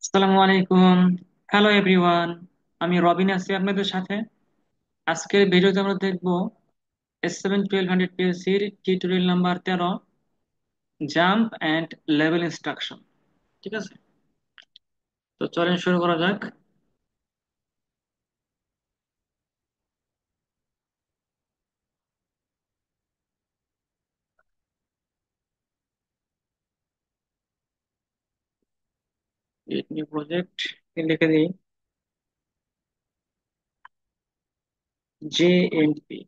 আসসালামু আলাইকুম। Hello everyone. আমি রবিন আছি আপনাদের সাথে। আজকের ভিডিওতে আমরা দেখব S7-1200 পিএসসির tutorial number 13, jump and level instruction. ঠিক আছে, তো চলেন শুরু করা যাক। নিউ প্রজেক্ট লিখে দিই জেএমপি।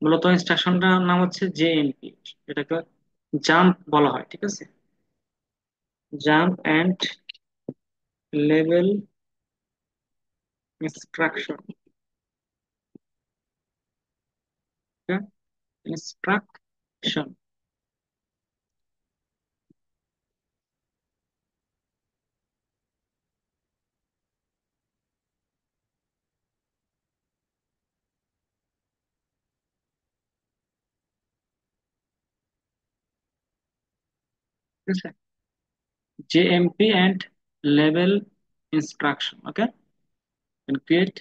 মূলত ইনস্ট্রাকশনটার নাম হচ্ছে জেএমপি, এটাকে জাম্প বলা হয়। ঠিক আছে, jump and level instruction. Instruction. ঠিক আছে, JMP and level instruction. Okay, and create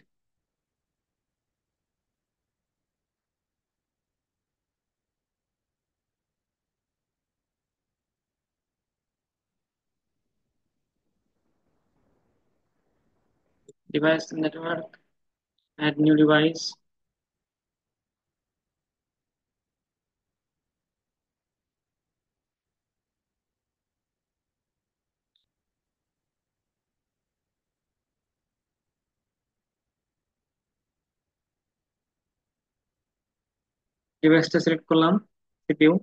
device network, add new device. ডিভাইসটা সিলেক্ট করলাম, সিপিইউ।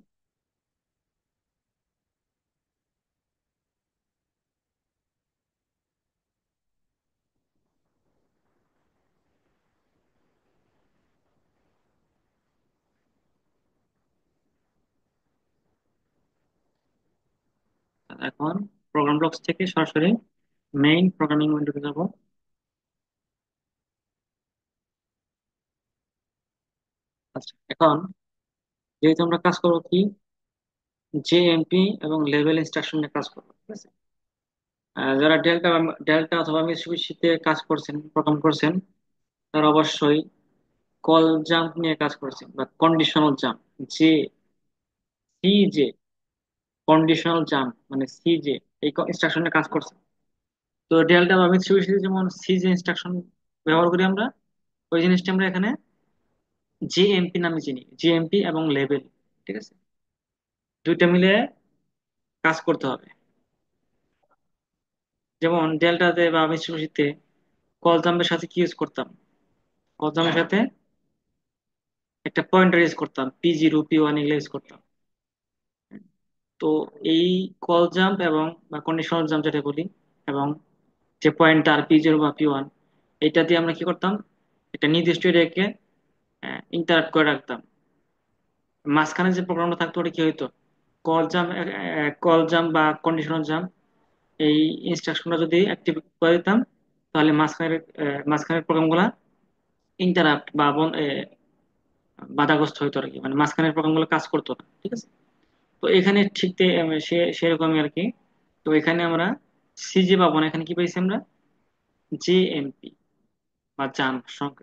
এখন প্রোগ্রাম ব্লকস থেকে সরাসরি মেইন প্রোগ্রামিং উইন্ডোতে যাব। আচ্ছা, এখন যেহেতু আমরা কাজ করবো কি জেএমপি এবং লেভেল ইনস্ট্রাকশন নিয়ে কাজ করবো। ঠিক আছে, যারা ডেল্টা ডেল্টা অথবা মিৎসুবিশিতে কাজ করছেন, প্রোগ্রাম করছেন, তারা অবশ্যই কল জাম্প নিয়ে কাজ করছেন বা কন্ডিশনাল জাম্প। যে সি জে কন্ডিশনাল জাম্প মানে সিজে এই ইনস্ট্রাকশনে কাজ করছে। তো ডেল্টা বা মিৎসুবিশিতে যেমন সিজে ইনস্ট্রাকশন ব্যবহার করি আমরা, ওই জিনিসটা আমরা এখানে জিএমপি নামে চিনি, জিএমপি এবং লেভেল। ঠিক আছে, দুইটা মিলে কাজ করতে হবে। যেমন ডেল্টাতে বা মিৎসুবিশিতে কল জাম্পের সাথে কি ইউজ করতাম, কল জাম্পের সাথে একটা পয়েন্টার ইউজ করতাম, P0 P1 এগুলো ইউজ করতাম। তো এই কল জাম্প এবং বা কন্ডিশনাল জাম্প যেটা বলি, এবং যে পয়েন্টার P0 বা P1, এটা দিয়ে আমরা কি করতাম, একটা নির্দিষ্ট এরিয়াকে ইন্টারাপ্ট করে রাখতাম। মাঝখানে যে প্রোগ্রামটা থাকতো ওটা কি হইতো, কল জাম্প, কল জাম্প বা কন্ডিশনাল জাম্প, এই ইনস্ট্রাকশনটা যদি অ্যাক্টিভ করে দিতাম, তাহলে মাঝখানের প্রোগ্রামগুলো ইন্টারাপ্ট বা বাধাগ্রস্ত হইতো আর কি, মানে মাঝখানের প্রোগ্রামগুলো কাজ করতো না। ঠিক আছে, তো এখানে ঠিক সেরকমই আর কি। তো এখানে আমরা সিজে পাবো না, এখানে কি পাইছি আমরা, জেএমপি বা জাম্প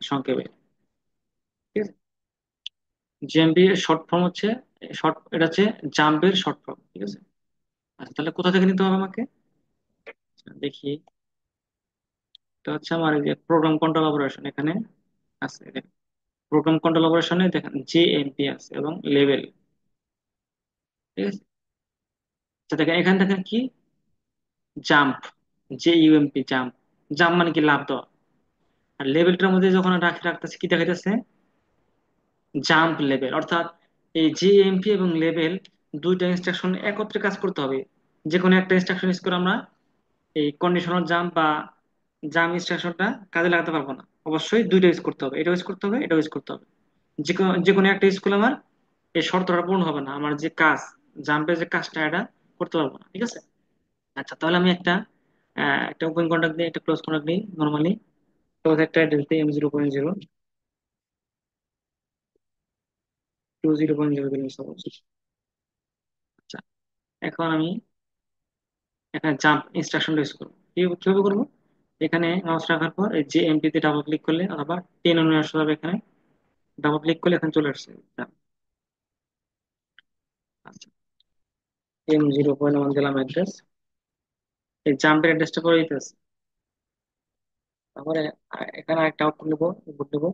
সংক্ষেপে। ঠিক আছে, জেএমপি এর শর্ট ফর্ম হচ্ছে, এটা হচ্ছে জাম্পের শর্ট ফর্ম। ঠিক আছে, আচ্ছা তাহলে কোথা থেকে নিতে হবে আমাকে, আচ্ছা, দেখি। এটা হচ্ছে আমার এই যে প্রোগ্রাম কন্ট্রোল অপারেশন, এখানে আছে। প্রোগ্রাম কন্ট্রোল অপারেশনে দেখেন জেএমপি আছে এবং লেভেল। ঠিক আছে, আচ্ছা দেখেন এখানে দেখেন কি, জাম্প, JUMP জাম্প। জাম্প মানে কি লাফ দেওয়া। আর লেভেলটার মধ্যে যখন রাখতেছে কি দেখাইতেছে, জাম্প লেভেল। অর্থাৎ এই জেএমপি এবং লেভেল দুইটা ইনস্ট্রাকশন একত্রে কাজ করতে হবে। যে কোনো একটা ইনস্ট্রাকশন ইউজ করে আমরা এই কন্ডিশনাল জাম্প বা জাম্প ইনস্ট্রাকশনটা কাজে লাগাতে পারবো না। অবশ্যই দুইটা ইউজ করতে হবে, এটা ইউজ করতে হবে, এটা ইউজ করতে হবে। যে কোনো একটা ইউজ করলে আমার এই শর্তটা পূর্ণ হবে না, আমার যে কাজ, জাম্পের যে কাজটা এটা করতে পারবো না। ঠিক আছে, আচ্ছা তাহলে আমি একটা ওপেন কন্ট্যাক্ট দিই, একটা ক্লোজ কন্ট্যাক্ট দিই নর্মালি। তো একটা অ্যাড্রেস দিই M0.0 20.0 দিলাম suppose। আচ্ছা, এখন আমি এখানে জাম্প ইনস্ট্রাকশনটা ইউজ করবো। কিভাবে করবো? এখানে মাউস রাখার পর এই যে এমপি তে ডাবল ক্লিক করলে অথবা টেন অনু আসতে হবে, এখানে ডাবল ক্লিক করলে এখানে চলে আসছে। আচ্ছা, M0.1 দিলাম অ্যাড্রেস, এই জাম্পের অ্যাড্রেসটা করে দিতেছে। তারপরে এখানে একটা আউটপুট নেবো, ইনপুট নেবো,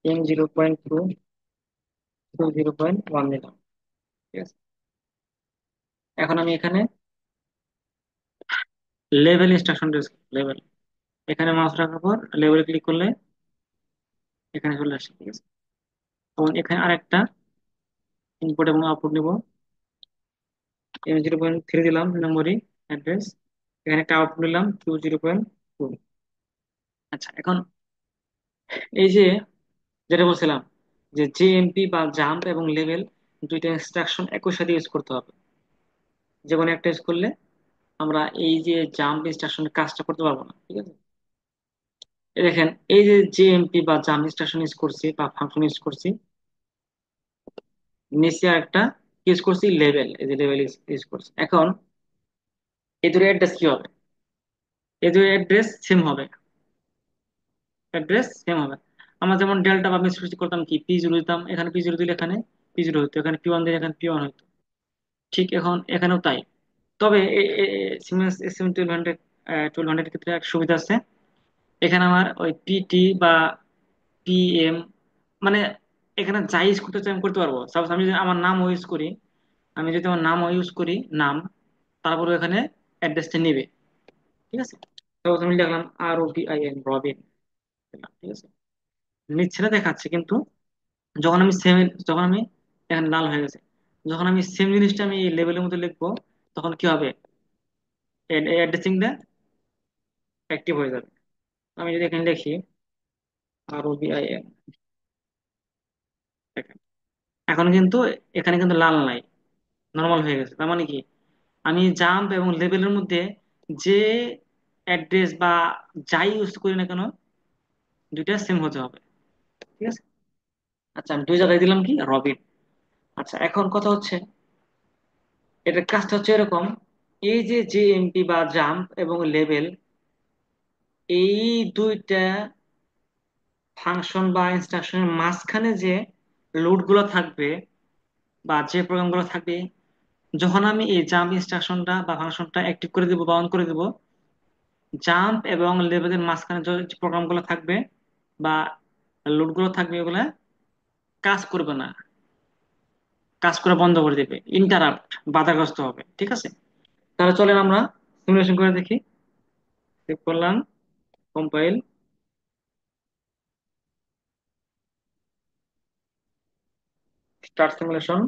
M0.2 0.1 দিলাম। ঠিক আছে, এখন আমি এখানে লেভেল ইনস্ট্রাকশন, লেভেল, এখানে মাউস রাখার পর লেভেলে ক্লিক করলে এখানে চলে আসে। ঠিক আছে, এবং এখানে আরেকটা ইনপুট এবং আউটপুট নিব, M0.3 দিলাম মেমোরি অ্যাড্রেস, এখানে একটা আউটপুট নিলাম 2 0.2। আচ্ছা, এখন এই যে যেটা বলছিলাম যে জেএমপি বা জাম্প এবং লেভেল দুইটা ইনস্ট্রাকশন একই সাথে ইউজ করতে হবে। যে কোনো একটা ইউজ করলে আমরা এই যে জাম্প ইনস্ট্রাকশনের কাজটা করতে পারবো না। ঠিক আছে, এই দেখেন, এই যে জেএমপি বা জাম্প ইনস্ট্রাকশন ইউজ করছি বা ফাংশন ইউজ করছি, নিচে একটা ইউজ করছি লেভেল, এই যে লেভেল ইউজ করছি। এখন এই দুটো অ্যাড্রেস কি হবে? এই দুটো অ্যাড্রেস সেম হবে, অ্যাড্রেস সেম হবে। আমরা যেমন ডেল্টা বা মিশ্রিত করতাম কি P0 দিতাম, এখানে P0 দিলে এখানে P0 হতো, এখানে P1 দিলে এখানে P1 হতো। ঠিক এখন এখানেও তাই। তবে সিমেন্স SM 1200 ক্ষেত্রে এক সুবিধা আছে, এখানে আমার ওই পিটি বা PM, মানে এখানে যাই ইউজ করতে চাই আমি করতে পারবো। সাপোজ আমি যদি আমার নাম ইউজ করি, আমি যদি আমার নাম ইউজ করি, নাম, তারপরে এখানে অ্যাড্রেসটা নেবে। ঠিক আছে, সাপোজ আমি লিখলাম ROBIN, রবিন দিলাম। ঠিক আছে, নিচ্ছে না দেখাচ্ছে, কিন্তু যখন আমি সেম, যখন আমি, এখানে লাল হয়ে গেছে, যখন আমি সেম জিনিসটা আমি লেভেলের মধ্যে লিখবো, তখন কি হবে? অ্যাড্রেসিংটা অ্যাক্টিভ হয়ে যাবে। আমি যদি এখানে লিখি ROBIN, দেখেন এখন কিন্তু এখানে কিন্তু লাল নাই, নর্মাল হয়ে গেছে। তার মানে কি, আমি জাম্প এবং লেভেলের মধ্যে যে অ্যাড্রেস বা যাই ইউজ করি না কেন, দুইটা সেম হতে হবে। ঠিক আছে, আচ্ছা আমি দুই জায়গায় দিলাম কি রবিন। আচ্ছা, এখন কথা হচ্ছে, এটার কাজটা হচ্ছে এরকম, এই যে জেএমপি বা জাম্প এবং লেভেল, এই দুইটা ফাংশন বা ইনস্ট্রাকশনের মাঝখানে যে লোড গুলো থাকবে বা যে প্রোগ্রাম গুলো থাকবে, যখন আমি এই জাম্প ইনস্ট্রাকশনটা বা ফাংশনটা অ্যাক্টিভ করে দিব বা অন করে দিব, জাম্প এবং লেভেলের মাঝখানে যে প্রোগ্রাম গুলো থাকবে বা লোড গুলো থাকবে, ওগুলা কাজ করবে না, কাজ করা বন্ধ করে দেবে, ইন্টারাপ্ট, বাধাগ্রস্ত হবে। ঠিক আছে, তাহলে চলেন আমরা সিমুলেশন করে দেখি। সেভ করলাম, compile, start simulation.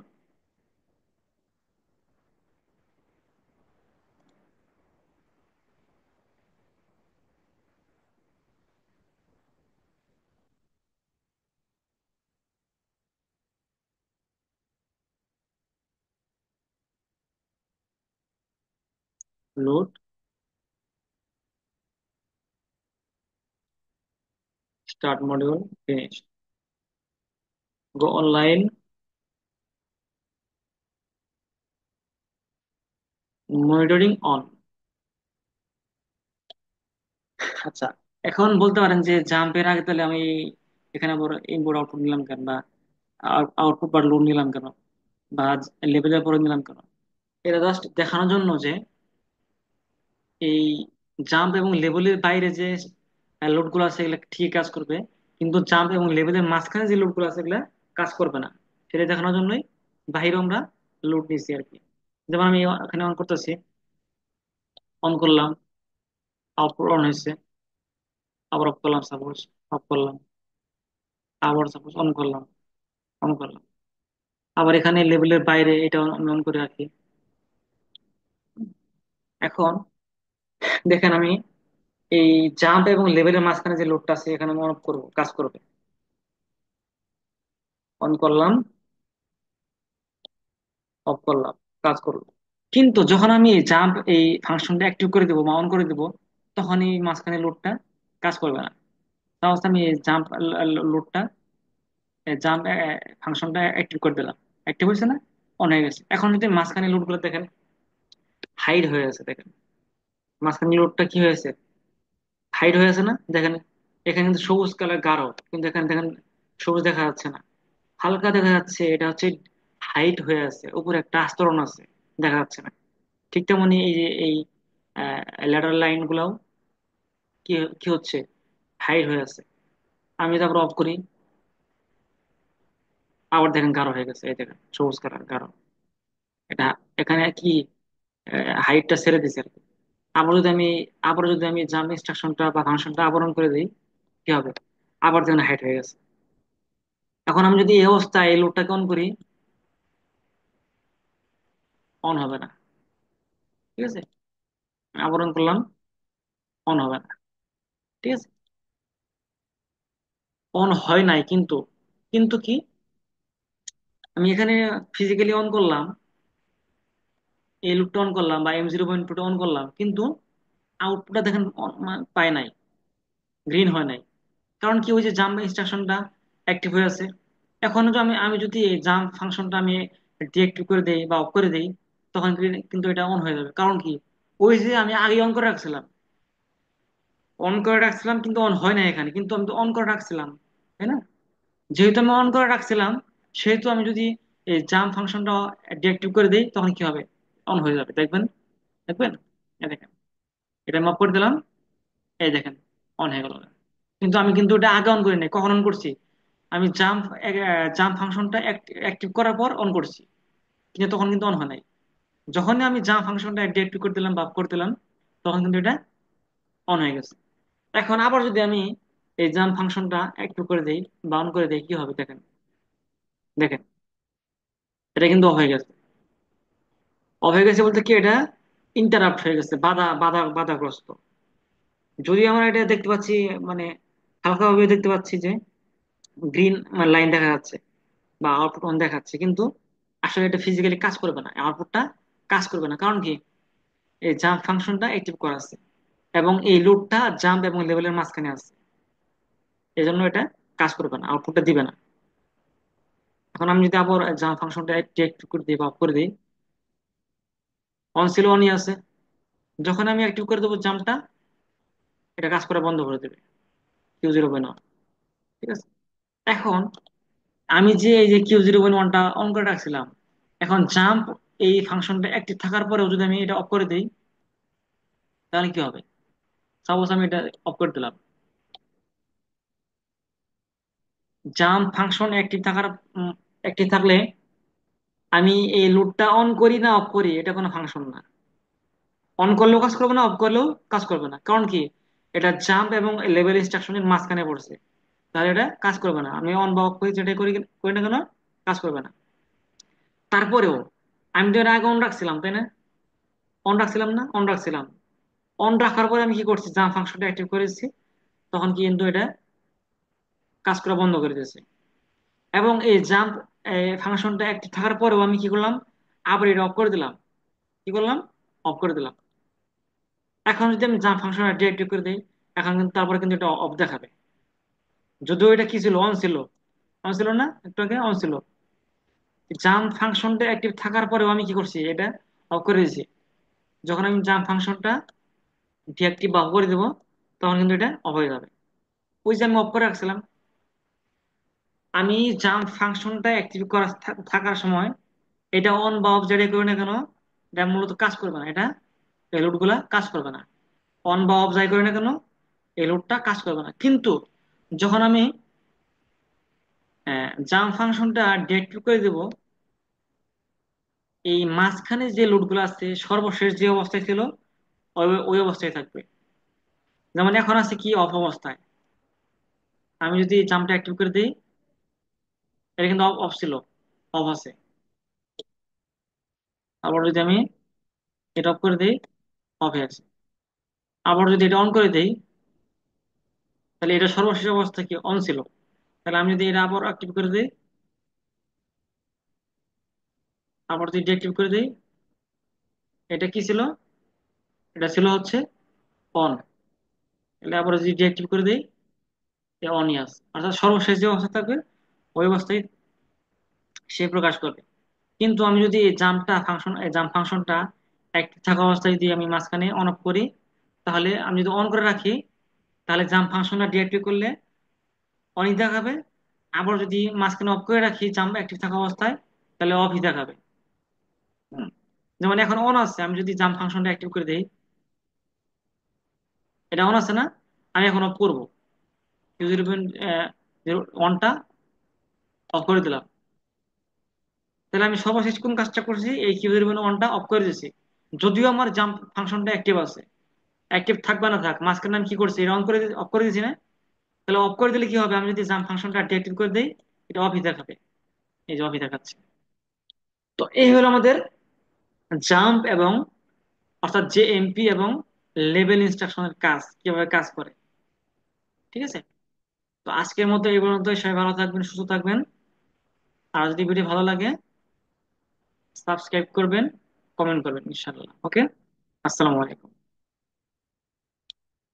Load, start module, finish, go online, monitoring on. আচ্ছা, এখন বলতে পারেন যে জাম্পের আগে তাহলে আমি এখানে আবার ইনপুট আউটপুট নিলাম কেন, বা আউটপুট বা লোড নিলাম কেন, বা লেভেলের পরে নিলাম কেন? এটা জাস্ট দেখানোর জন্য যে এই জাম্প এবং লেভেলের বাইরে যে লোডগুলো আছে এগুলো ঠিক কাজ করবে, কিন্তু জাম্প এবং লেভেলের মাঝখানে যে লোডগুলো আছে এগুলা কাজ করবে না। সেটা দেখানোর জন্যই বাইরে আমরা লোড নিচ্ছি আর কি। যেমন আমি এখানে অন করতেছি, অন করলাম, আউটপুট অন হয়েছে, আবার অফ করলাম, সাপোজ অফ করলাম, আবার সাপোজ অন করলাম, অন করলাম, আবার এখানে লেভেলের বাইরে এটা আমি অন করে রাখি। এখন দেখেন, আমি এই জাম্প এবং লেভেলের মাঝখানে যে লোডটা আছে এখানে আমি অন করবো, কাজ করবে, অন করলাম, অফ করলাম, কাজ করলো। কিন্তু যখন আমি জাম্প এই ফাংশনটা অ্যাক্টিভ করে দেবো বা অন করে দেবো, তখন এই মাঝখানে লোডটা কাজ করবে না। তাহলে আমি জাম্প লোডটা, জাম্প ফাংশনটা অ্যাক্টিভ করে দিলাম, অ্যাক্টিভ হয়েছে না, অন হয়ে গেছে। এখন যদি মাঝখানে লোডগুলো দেখেন, হাইড হয়ে গেছে, দেখেন মাঝখানে লোডটা কি হয়েছে, হাইড হয়ে আছে না দেখেন। এখানে কিন্তু সবুজ কালার গাঢ়, কিন্তু এখানে দেখেন সবুজ দেখা যাচ্ছে না, হালকা দেখা যাচ্ছে, এটা হচ্ছে হাইট হয়ে আছে, উপরে একটা আস্তরণ আছে, দেখা যাচ্ছে না। ঠিক তেমনি এই যে এই ল্যাডার লাইন গুলাও কি কি হচ্ছে, হাইট হয়ে আছে। আমি তারপর অফ করি, আবার দেখেন গাঢ় হয়ে গেছে, এই দেখেন সবুজ কালার গাঢ়। এটা এখানে কি হাইটটা ছেড়ে দিছে আর কি। আবার যদি আমি আবার যদি আমি জাম্প ইনস্ট্রাকশনটা বা ফাংশনটা আবরণ করে দিই, কি হবে, আবার দেখেন হাইট হয়ে গেছে। এখন আমি যদি এই অবস্থায় এই লোডটাকে অন করি, অন হবে না। ঠিক আছে, আবরণ করলাম, অন হবে না। ঠিক আছে, অন হয় নাই, কিন্তু কিন্তু কি, আমি এখানে ফিজিক্যালি অন করলাম, এই লুপটা অন করলাম বা M0.2 অন করলাম, কিন্তু আউটপুটটা দেখেন পায় নাই, গ্রিন হয় নাই। কারণ কি, ওই যে জাম্প ইনস্ট্রাকশনটা অ্যাক্টিভ হয়ে আছে। এখন যদি আমি আমি যদি এই জাম্প ফাংশনটা আমি ডিএক্টিভ করে দেই বা অফ করে দেই, তখন কিন্তু এটা অন হয়ে যাবে। কারণ কি, ওই যে আমি আগে অন করে রাখছিলাম, অন করে রাখছিলাম কিন্তু অন হয় না এখানে, কিন্তু আমি তো অন করে রাখছিলাম, তাই না? যেহেতু আমি অন করে রাখছিলাম, সেহেতু আমি যদি এই জাম্প ফাংশনটা ডিএক্টিভ করে দিই, তখন কি হবে, অন হয়ে যাবে, দেখবেন। দেখবেন, এই দেখেন, এটা আমি অফ করে দিলাম, এই দেখেন অন হয়ে গেল। কিন্তু আমি কিন্তু এটা আগে অন করি নাই, কখন অন করছি, আমি জাম্প ফাংশনটা অ্যাক্টিভ করার পর অন করছি, কিন্তু তখন কিন্তু অন হয় নাই। যখনই আমি জাম্প ফাংশনটা ডিএক্টিভ করে দিলাম বা করে দিলাম, তখন কিন্তু এটা অন হয়ে গেছে। এখন আবার যদি আমি এই জাম্প ফাংশনটা অ্যাক্টিভ করে দিই বা অন করে দিই, কি হবে দেখেন। দেখেন, এটা কিন্তু অফ হয়ে গেছে। অফ হয়ে গেছে বলতে কি, এটা ইন্টারাপ্ট হয়ে গেছে, বাধাগ্রস্ত। যদি আমরা এটা দেখতে পাচ্ছি, মানে হালকাভাবে দেখতে পাচ্ছি যে গ্রিন লাইন দেখা যাচ্ছে বা আউটপুট অন দেখাচ্ছে, কিন্তু আসলে এটা ফিজিক্যালি কাজ করবে না, আউটপুটটা কাজ করবে না। কারণ কি, এই জাম্প ফাংশনটা অ্যাক্টিভ করা আছে এবং এই লুপটা জাম্প এবং লেভেলের মাঝখানে আছে, এই জন্য এটা কাজ করবে না, আউটপুটটা দিবে না। এখন আমি যদি আবার জাম্প ফাংশনটা অ্যাক্টিভ করে দিই বা অফ করে দিই, অন ছিল, অনই আছে। যখন আমি অ্যাক্টিভ করে দেবো জাম্পটা, এটা কাজ করা বন্ধ করে দেবে, Q0.1। ঠিক আছে, এখন আমি যে এই যে Q0.1টা অন করে রাখছিলাম, এখন জাম্প এই ফাংশনটা অ্যাক্টিভ থাকার পরেও যদি আমি এটা অফ করে দিই, তাহলে কি হবে। সাপোজ আমি এটা অফ করে দিলাম, জাম্প ফাংশন অ্যাক্টিভ থাকলে আমি এই লোডটা অন করি না অফ করি, এটা কোনো ফাংশন না। অন করলেও কাজ করবে না, অফ করলেও কাজ করবে না। কারণ কি, এটা জাম্প এবং লেভেল ইনস্ট্রাকশনের মাঝখানে পড়ছে, তাহলে এটা কাজ করবে না। আমি অন বা অফ করি, যেটাই করি করি না কেন, কাজ করবে না। তারপরেও আমি তো এর আগে অন রাখছিলাম, তাই না? অন রাখছিলাম না, অন রাখছিলাম। অন রাখার পরে আমি কি করছি, জাম্প ফাংশনটা অ্যাক্টিভ করেছি, তখন কি কিন্তু এটা কাজ করা বন্ধ করে দিয়েছে। এবং এই জাম্প ফাংশনটা অ্যাক্টিভ থাকার পরেও আমি কি করলাম, আবার এটা অফ করে দিলাম। কি করলাম, অফ করে দিলাম। এখন যদি আমি জাম্প ফাংশনটা ডিএক্টিভ করে দিই, এখন কিন্তু তারপরে কিন্তু এটা অফ দেখাবে, যদিও এটা কি ছিল, অন ছিল। অন ছিল না, একটু আগে অন ছিল। জাম্প ফাংশনটা অ্যাক্টিভ থাকার পরেও আমি কি করছি, এটা অফ করে দিয়েছি। যখন আমি জাম্প ফাংশনটা ডিএক্টিভ বা অফ করে দেবো, তখন কিন্তু এটা অফ হয়ে যাবে। ওই যে আমি অফ করে রাখছিলাম, আমি জাম্প ফাংশনটা অ্যাক্টিভ করা থাকার সময় এটা অন বা অফ যেটাই করি না কেন, এটা মূলত কাজ করবে না, এটা পেলোড গুলা কাজ করবে না। অন বা অফ যাই করি না কেন, এই লোডটা কাজ করবে না। কিন্তু যখন আমি জাম্প ফাংশনটা ডিএক্টিভ করে দেব, এই মাঝখানে যে লোডগুলো আছে সর্বশেষ যে অবস্থায় ছিল, ওই ওই অবস্থায় থাকবে। যেমন এখন আছে কি, অফ অবস্থায়। আমি যদি জাম্পটা অ্যাক্টিভ করে দিই, এটা কিন্তু অফ অফ ছিল, অফ আছে। আবার যদি আমি এটা অফ করে দিই, অফে আছে। আবার যদি এটা অন করে দিই, তাহলে এটা সর্বশেষ অবস্থা কি, অন ছিল। তাহলে আমি যদি এটা আবার অ্যাক্টিভ করে দিই, আবার যদি ডিঅ্যাক্টিভ করে দিই, এটা কি ছিল, এটা ছিল হচ্ছে অন। তাহলে আবার যদি ডিঅ্যাক্টিভ করে দিই, অনই আছে, অর্থাৎ সর্বশেষ যে অবস্থা থাকবে ওই অবস্থায় সে প্রকাশ করবে। কিন্তু আমি যদি এই জাম্প ফাংশনটা অ্যাক্টিভ থাকা অবস্থায় যদি আমি মাঝখানে অন অফ করি, তাহলে আমি যদি অন করে রাখি, তাহলে জাম্প ফাংশনটা ডিঅ্যাক্টিভ করলে অনই দেখাবে। আবার যদি মাঝখানে অফ করে রাখি জাম্প অ্যাক্টিভ থাকা অবস্থায়, তাহলে অফই দেখাবে। হুম। যেমন এখন অন আছে, আমি যদি জাম্প ফাংশনটা অ্যাক্টিভ করে দিই, এটা অন আছে না, আমি এখন অফ করবো, জিরো পয়েন্ট অনটা অফ করে দিলাম, তাহলে আমি সর্বশেষ কোন কাজটা করছি, এই কিউ জিরো পয়েন্ট অনটা অফ করে দিয়েছি। যদিও আমার জাম্প ফাংশনটা অ্যাক্টিভ আছে, অ্যাক্টিভ থাক বা না থাক, মাঝখানে আমি কি করছি, এটা অন করে অফ করে দিয়েছি না। তাহলে অফ করে দিলে কি হবে, আমি যদি জাম্প ফাংশনটা ডিঅ্যাক্টিভ করে দিই, এটা অফই দেখাবে। এই যে অফই দেখাচ্ছে। তো এই হলো আমাদের জাম্প এবং অর্থাৎ জেএমপি এবং লেভেল ইনস্ট্রাকশনের কাজ কিভাবে কাজ করে। ঠিক আছে। তো আজকের মতো এই পর্যন্ত, সবাই ভালো থাকবেন, সুস্থ থাকবেন। আর যদি ভিডিও ভালো লাগে, সাবস্ক্রাইব করবেন, কমেন্ট করবেন, ইনশাআল্লাহ। ওকে। আসসালামু আলাইকুম।